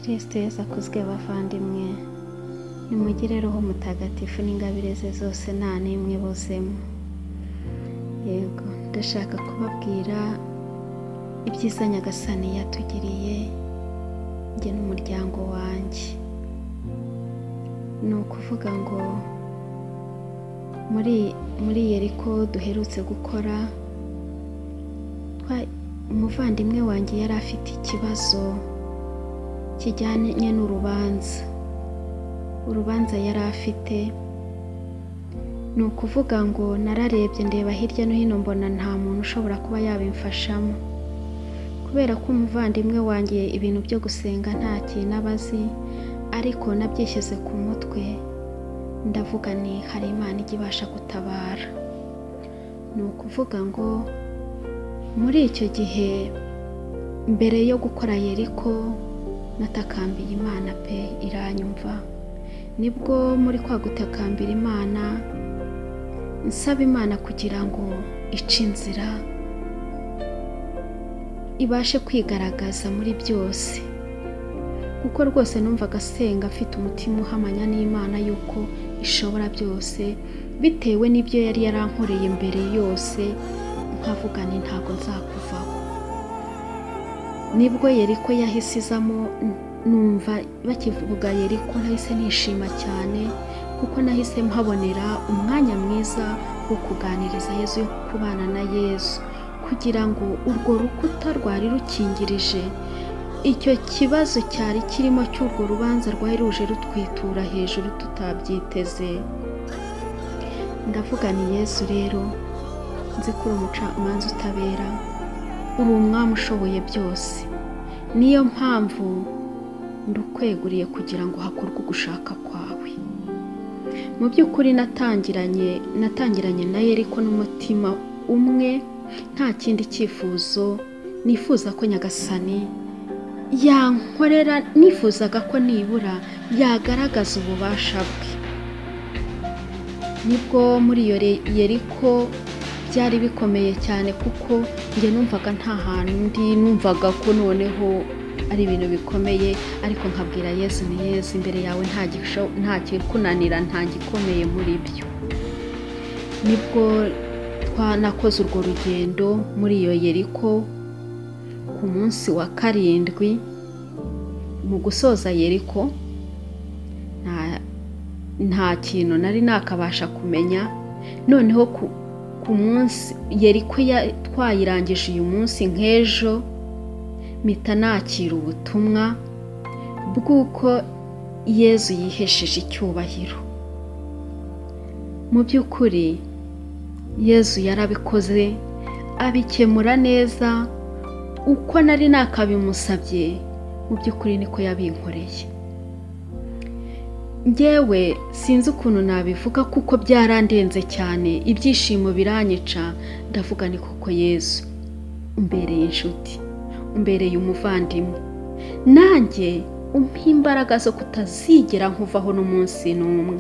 Kristu Yezu akuzwe bavandimwe, nimugire roho mutagatifu n'ingabire ze zose nta n'imwe buzemo. Yego, ndashaka kubabwira ibyiza Nyagasani yatugiriye njye n'umuryango wanjye. Ni ukuvuga ngo muri YERIKO duherutse gukora, umuvandimwe wanjye yari afite ikibazo kijyanye urubanza yari afite. Ni ukuvuga ngo nararebye ndeba hirya no hino mbona nta muntu ushobora kuba yabimfashamo, kubera ko umuvandimwe wanjye ibintu byo gusenga nta kintu abazi, ariko nabyishyize ku mutwe ndavuga ni hari Imana ijya ibasha gutabara. Ni ukuvuga ngo muri icyo gihe mbere yo gukora YERIKO natakambiye Imana pe iranyumva. Nibwo muri kwa gutakambira Imana nsaba Imana kugira ngo ice inzira ibashe kwigaragaza muri byose, kuko rwose numvaga senga afite umutima uhamanya n'Imana yuko ishobora byose, bitewe n'ibyo yari yarankoreye mbere yose. Nkavuga ni ntago nzakuvaho. Nibwo YERIKO yahise izamo, numva bakivuga YERIKO nahise nishima cyane, kuko nahise mpabonera umwanya mwiza wo kuganiriza Yezu, yo kubana na Yezu, kugira ngo urwo rukuta rwari rukingirije icyo kibazo cyari kirimo cy'urwo rubanza rwari ruje rutwitura hejuru tutabyiteze. Ndavuga ni Yezu rero, nzi ko uri umucamanza utabera, uri umwami ushoboye byose, niyo mpamvu ndukweguriye kugira ngo hakorwe ugushaka kwawe. Mu by'ukuri natangiranye na YERIKO n'umutima umwe, nta kindi cyifuzo nifuza ko Nyagasani yankorera. Nifuzaga ko nibura yagaragaza ububasha bwe. Nibwo muri iyo YERIKO byari bikomeye cyane, kuko njye numvaga nta hantu ndi, numvaga ko noneho ari ibintu bikomeye, ariko nkabwira Yesu ni Yesu, imbere yawe nta kikunanira, nta gikomeye muri byo. Nibwo twanakoze urwo rugendo muri iyo YERIKO. Ku munsi wa 7 mu gusoza YERIKO nta kintu nari nakabasha kumenya. Noneho ku munsi YERIKO twayirangije uyu munsi, nk'ejo mpita nakira ubutumwa bw'uko Yezu yihesheje icyubahiro. Mu by'ukuri Yezu yarabikoze, abikemura neza uko nari nakabimusabye. Mu by'ukuri niko yabinkoreye. Njyewe sinzi ukuntu nabivuga, kuko byarandenze cyane, ibyishimo biranyica. Ndavuga ni koko Yezu umbereye inshuti, umbereye umuvandimwe, nanjye umpa imbaraga zo kutazigera nkuvaho n'umunsi n'umwe,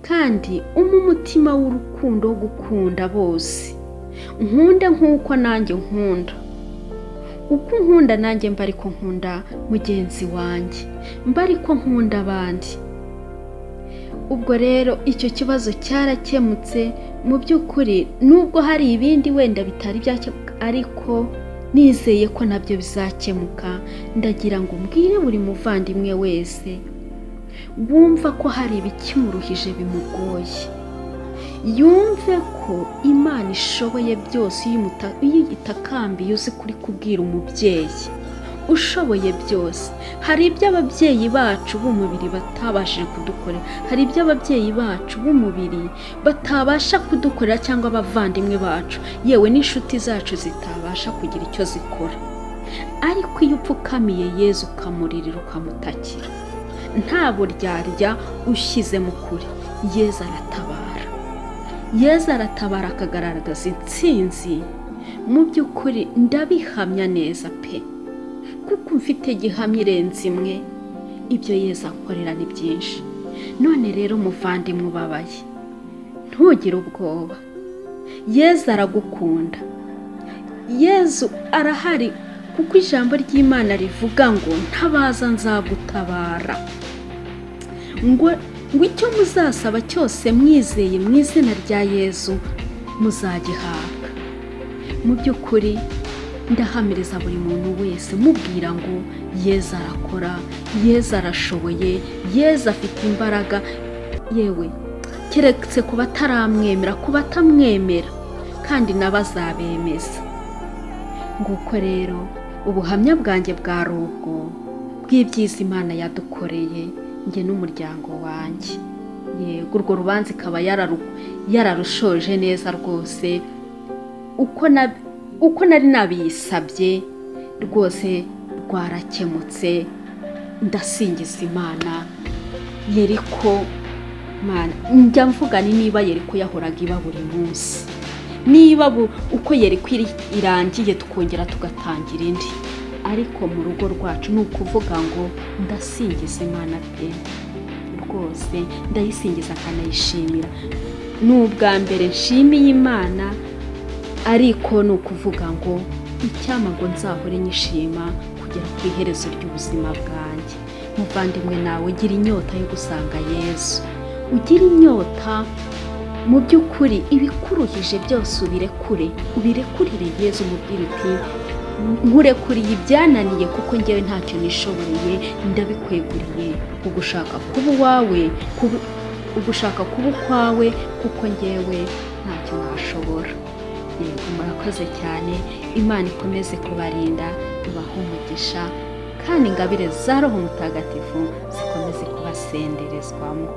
kandi umutima w'urukundo wo gukunda bose. Nkunda nk'uko nanjye nkunda, uko nkunda nanjye mba ariko nkunda mugenzi wanjye, mba ariko nkunda abandi. Ubwo rero icyo kibazo cyarakemutse. Mu by'ukuri nubwo hari ibindi wenda bitari byakemuka, ariko nizeye ko nabyo bizakemuka. Ndagira ngo mbwire buri muvandimwe wese wumva ko hari ibikimuruhije bimugoye, yumve ko Imana ishoboye byose. Iyo itakambiye uzi kuri kubwira umubyeyi ushoboye byose. Hari ibyo ababyeyi bacu b'umubiri batabashije kudukorera, hari ibyo ababyeyi bacu b'umubiri batabasha kudukorera, cyangwa abavandimwe bacu, yewe n'inshuti zacu zitabasha kugira icyo zikora. Ariko iyo upfukamiye Yezu ukamuririra, ukamutakira, nta buryarya ushyize mu kuri, Yezu aratabara. Yezu aratabara akagaragaza intsinzi. Mu by'ukuri ndabihamya neza pe, kuko mfite gihamya irenze imwe. Ibyo Yezu akorera ni byinshi. None rero muvandimwe ubabaye, ntugire ubwoba. Yezu aragukunda. Yezu arahari, kuko ijambo ry'Imana rivuga ngo ntabaza nzagutabara. Ngo icyo muzasaba cyose mwizeye mu izina rya Yezu muzagihabwa. Mu by'ukuri ndahamiriza buri muntu wese mubwira ngo Yezu arakora, Yezu arashoboye, Yezu afite imbaraga. Yewe keretse ku bataramwemera, ku batamwemera kandi n'abazabemeza. Nguko rero ubuhamya bwanjye bwari ubwo bw'ibyiza Imana yadukoreye njye n'umuryango wanjye. Yego urwo rubanza ikaba yararushoje neza rwose, uko nari nabiyisabye rwose rwarakemutse. Ndasingiza Imana. Yeriko Mana, njya mvuga niba Yeriko yahoraga iba buri munsi, niba uko Yeriko irangiye tukongera tugatangira indi, ariko mu rugo rwacu ni ukuvuga ngo ndasingiza Imana pe, rwose ndayisingiza akanayishimira. Ni ubwa mbere nshimiye Imana, ariko ni ukuvuga ngo icyama ngo nzahore nyishima kugera ku iherezo ry'ubuzima bwanjye. Muvandimwe nawe ugira inyota yo gusanga Yezu, ugira inyota mu by'ukuri ibikuruhije byose ubirekurire Yezu. Umubwire uti nkurekuriye ibyananiye kuko njyewe ntacyo nishoboreye, ndabikweguriye. Ugushaka kuba uwawe, ugushaka kuba ukwawe, kuko njyewe ntacyo nashobora. Yego murakoze cyane. Imana ikomeze kubarinda, ibahe umugisha, kandi ingabire za Roho Mutagatifu zikomeze kubasenderezwamo.